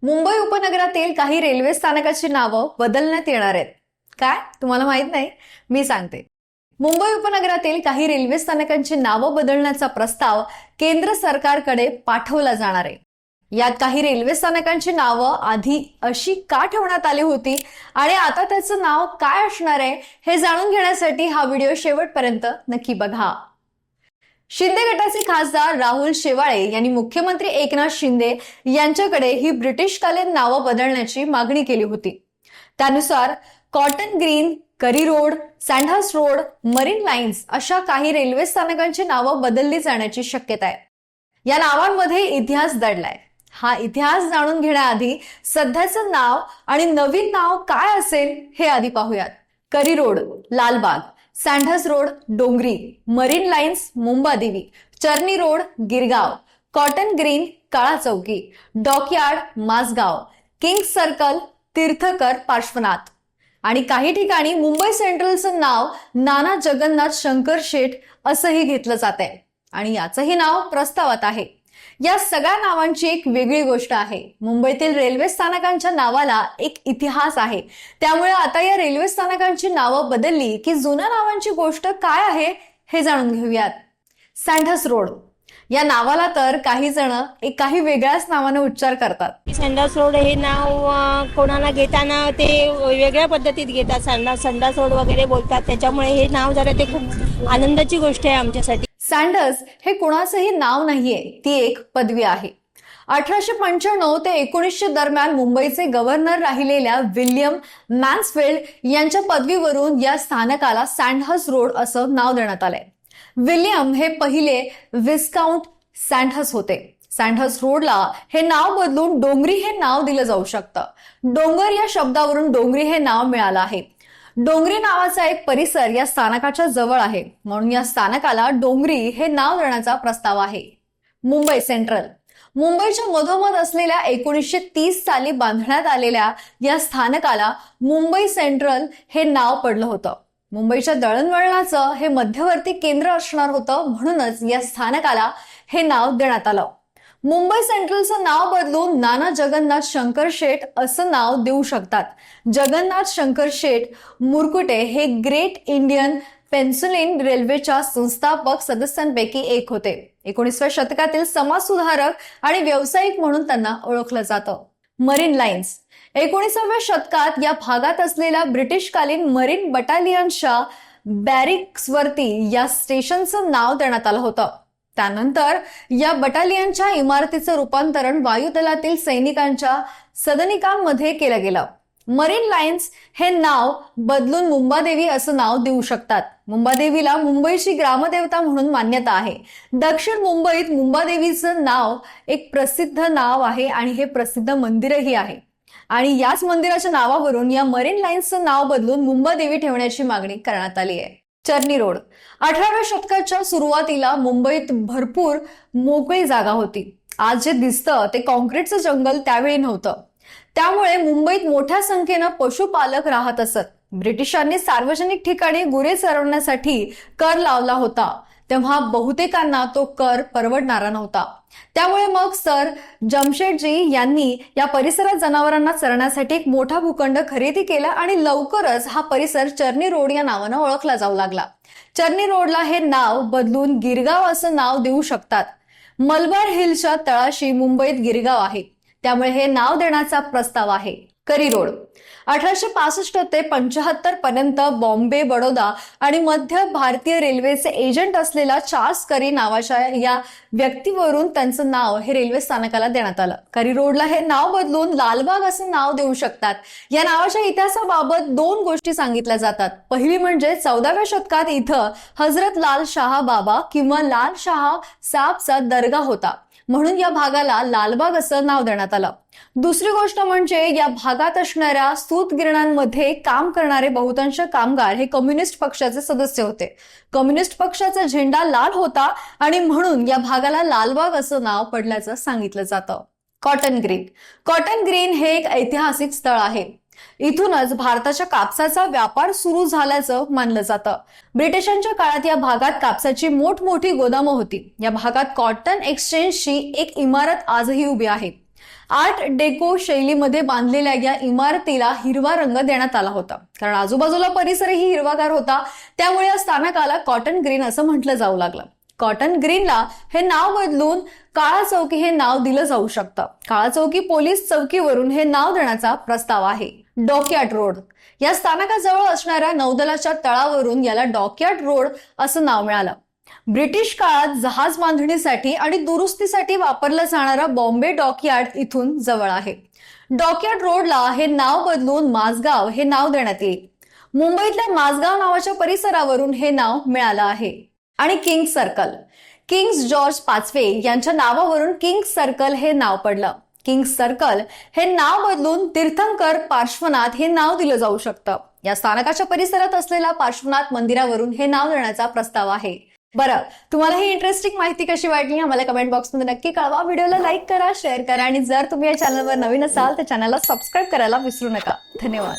मुंबई उपनगरातील काही रेल्वे स्थानकाची नावं बदलण्यात येणार आहेत. काय तुम्हाला माहित नाही? मी सांगते. मुंबई उपनगरातील काही रेल्वे स्थानकांची नावं बदलण्याचा प्रस्ताव केंद्र सरकारकडे पाठवला जाणार आहे. यात काही रेल्वे स्थानकांची नावं आधी अशी का ठेवण्यात आली होती आणि आता त्याचं नाव काय असणार आहे हे जाणून घेण्यासाठी हा व्हिडिओ शेवटपर्यंत नक्की बघा. शिंदे गटाचे खासदार राहुल शेवाळे यांनी मुख्यमंत्री एकनाथ शिंदे यांच्याकडे ही ब्रिटिशकालीन नावं बदलण्याची मागणी केली होती. त्यानुसार कॉटन ग्रीन, करी रोड, सँडहर्स्ट रोड, मरीन लाईन्स अशा काही रेल्वे स्थानकांची नावं बदलली जाण्याची शक्यता आहे. या नावांमध्ये इतिहास दडलाय. हा इतिहास जाणून घेण्याआधी सध्याचं नाव आणि नवीन नाव काय असेल हे आधी पाहूयात. करी रोड लालबाग, सँडहर्स्ट रोड डोंगरी, मरीन लाईन्स मुंबादेवी, चर्नी रोड गिरगाव, कॉटन ग्रीन काळा चौकी, डॉकयार्ड माझगाव, किंग्स सर्कल तीर्थकर पार्श्वनाथ. आणि काही ठिकाणी मुंबई सेंट्रलचं नाव नाना जगन्नाथ शंकर शेठ असंही घेतलं जात आहे आणि याचंही नाव प्रस्तावात आहे. या सगळ्या नावांची एक वेगळी गोष्ट आहे. मुंबईतील रेल्वे स्थानकांच्या नावाला एक इतिहास आहे. त्यामुळे आता या रेल्वे स्थानकांची नावं बदलली की जुन्या नावांची गोष्ट काय आहे हे जाणून घेऊयात. सँडहर्स्ट रोड या नावाला तर काही जण एक काही वेगळ्याच नावाने उच्चार करतात. सँडहर्स्ट रोड हे नाव कोणाला घेताना ते वेगळ्या पद्धतीत घेतात. संडास रोड वगैरे बोलतात. त्याच्यामुळे हे नाव जरा ते खूप आनंदाची गोष्ट आहे आमच्यासाठी. सँडर्स हे कुणाचंही नाव नाहीये, ती एक पदवी आहे. 1895 ते 1900 दरम्यान मुंबईचे गव्हर्नर राहिलेल्या विल्यम मॅन्सफिल्ड यांच्या पदवीवरून या स्थानकाला सँडहर्स्ट रोड असं नाव देण्यात आलंय. विल्यम हे पहिले विस्काउंट सँडहर्स्ट होते. सँडहर्स्ट रोडला हे नाव बदलून डोंगरी हे नाव दिलं जाऊ शकतं. डोंगर या शब्दावरून डोंगरी हे नाव मिळालं आहे. डोंगरी नावाचा एक परिसर या स्थानकाच्या जवळ आहे, म्हणून या स्थानकाला डोंगरी हे नाव देण्याचा प्रस्ताव आहे. मुंबई सेंट्रल मुंबईच्या मधोमध असलेल्या 1930 साली बांधण्यात आलेल्या या स्थानकाला मुंबई सेंट्रल हे नाव पडलं होतं. मुंबईच्या दळणवळणाचं हे मध्यवर्ती केंद्र असणार होतं, म्हणूनच या स्थानकाला हे नाव देण्यात आलं. मुंबई सेंट्रलचं नाव बदलून नाना जगन्नाथ शंकर शेठ असं नाव देऊ शकतात. जगन्नाथ शंकर शेठ मुरकुटे हे ग्रेट इंडियन पेन्सिलिन रेल्वेच्या संस्थापक सदस्यांपैकी एक होते. 19व्या शतकातील समाजसुधारक आणि व्यावसायिक म्हणून त्यांना ओळखलं जातं. मरीन लाईन्स 19व्या शतकात या भागात असलेल्या ब्रिटिशकालीन मरीन बटालियनच्या बॅरिक्सवरती या स्टेशनचं नाव देण्यात आलं होतं. त्यानंतर या बटालियनच्या इमारतीचं रूपांतरण वायुदलातील सैनिकांच्या सदनिकांमध्ये केलं गेलं. मरीन लाईन्स हे नाव बदलून मुंबादेवी असं नाव देऊ शकतात. मुंबादेवीला मुंबईची ग्रामदेवता म्हणून मान्यता आहे. दक्षिण मुंबईत मुंबादेवीचं नाव एक प्रसिद्ध नाव आहे आणि हे प्रसिद्ध मंदिरही आहे. आणि याच मंदिराच्या नावावरून या मरीन लाईन्सचं नाव बदलून मुंबादेवी ठेवण्याची मागणी करण्यात आली आहे. चर्नी रोड 18व्या शतकाच्या सुरुवातीला मुंबईत भरपूर मोकळी जागा होती. आज जे दिसतं ते कॉन्क्रीटचं जंगल त्यावेळी नव्हतं. त्यामुळे मुंबईत मोठ्या संख्येनं पशुपालक राहत असत. ब्रिटिशांनी सार्वजनिक ठिकाणी गुरे चरवण्यासाठी कर लावला होता. तेव्हा बहुतेकांना तो कर परवडणारा नव्हता. त्यामुळे मग सर जमशेदजी यांनी या परिसरात जनावरांना चरण्यासाठी एक मोठा भूखंड खरेदी केला आणि लवकरच हा परिसर चर्नी रोड या नावानं ओळखला जाऊ लागला. चर्नी रोडला हे नाव बदलून गिरगाव असं नाव देऊ शकतात. मलबार हिलच्या तळाशी मुंबईत गिरगाव आहे, त्यामुळे हे नाव देण्याचा प्रस्ताव आहे. करी रोड 1865 ते 75 पर्यंत बॉम्बे, बडोदा आणि मध्य भारतीय रेल्वेचे एजंट असलेला चार्ल्स करी नावाच्या या व्यक्तीवरून त्यांचं नाव हे रेल्वे स्थानकाला देण्यात आलं. करी रोडला हे नाव बदलून लालबाग असं नाव देऊ शकतात. या नावाच्या इतिहासाबाबत दोन गोष्टी सांगितल्या जातात. पहिली म्हणजे 14व्या शतकात इथं हजरत लाल शाह बाबा किंवा लाल शाह साबचा दर्गा होता, म्हणून या भागाला लालबाग असं नाव देण्यात आलं. दुसरी गोष्ट म्हणजे या भागात असणाऱ्या सूतगिरणांमध्ये काम करणारे बहुतांश कामगार हे कम्युनिस्ट पक्षाचे सदस्य होते. कम्युनिस्ट पक्षाचा झेंडा लाल होता आणि म्हणून या भागाला लालबाग असं नाव पडल्याचं सांगितलं जातं. कॉटन ग्रीन हे एक ऐतिहासिक स्थळ आहे. इथूनच भारताच्या कापसाचा व्यापार सुरू झाल्याचं मानलं जातं. ब्रिटिशांच्या काळात या भागात कापसाची मोठमोठी गोदामं होती. या भागात कॉटन एक्सचेंजची एक इमारत आजही उभी आहे. आर्ट डेको शैलीमध्ये बांधलेल्या या इमारतीला हिरवा रंग देण्यात आला होता, कारण आजूबाजूला परिसरही हिरवागार होता. त्यामुळे या स्थानकाला कॉटन ग्रीन असं म्हटलं जाऊ लागलं. कॉटन ग्रीनला हे नाव बदलून काळा चौकी हे नाव दिलं जाऊ शकतं. काळा चौकी पोलीस चौकीवरून हे नाव देण्याचा प्रस्ताव आहे. डॉकयार्ड रोड या स्थानकाजवळ असणाऱ्या नौदलाच्या तळावरून याला डॉकयार्ड रोड असं नाव मिळालं. ब्रिटिश काळात जहाज बांधणीसाठी आणि दुरुस्तीसाठी वापरलं जाणारं बॉम्बे डॉकयार्ड इथून जवळ आहे. डॉकयार्ड रोडला हे नाव बदलून माझगाव हे नाव देण्यात येईल. मुंबईतल्या माझगाव नावाच्या परिसरावरून हे नाव मिळालं आहे. आणि किंग सर्कल, किंग्स जॉर्ज पाचवे यांच्या नावावरून किंग सर्कल हे नाव पडलं. किंग सर्कल हे नाव बदलून तीर्थंकर पार्श्वनाथ हे नाव दिलं जाऊ शकतं. या स्थानकाच्या परिसरात असलेल्या पार्श्वनाथ मंदिरावरून हे नाव देण्याचा प्रस्ताव आहे. बरं, तुम्हाला ही इंटरेस्टिंग माहिती कशी वाटली आम्हाला कमेंट बॉक्समध्ये नक्की कळवा. व्हिडिओला लाईक करा, शेअर करा आणि जर तुम्ही या चॅनलवर नवीन असाल तर चॅनलला सबस्क्राईब करायला विसरू नका. धन्यवाद.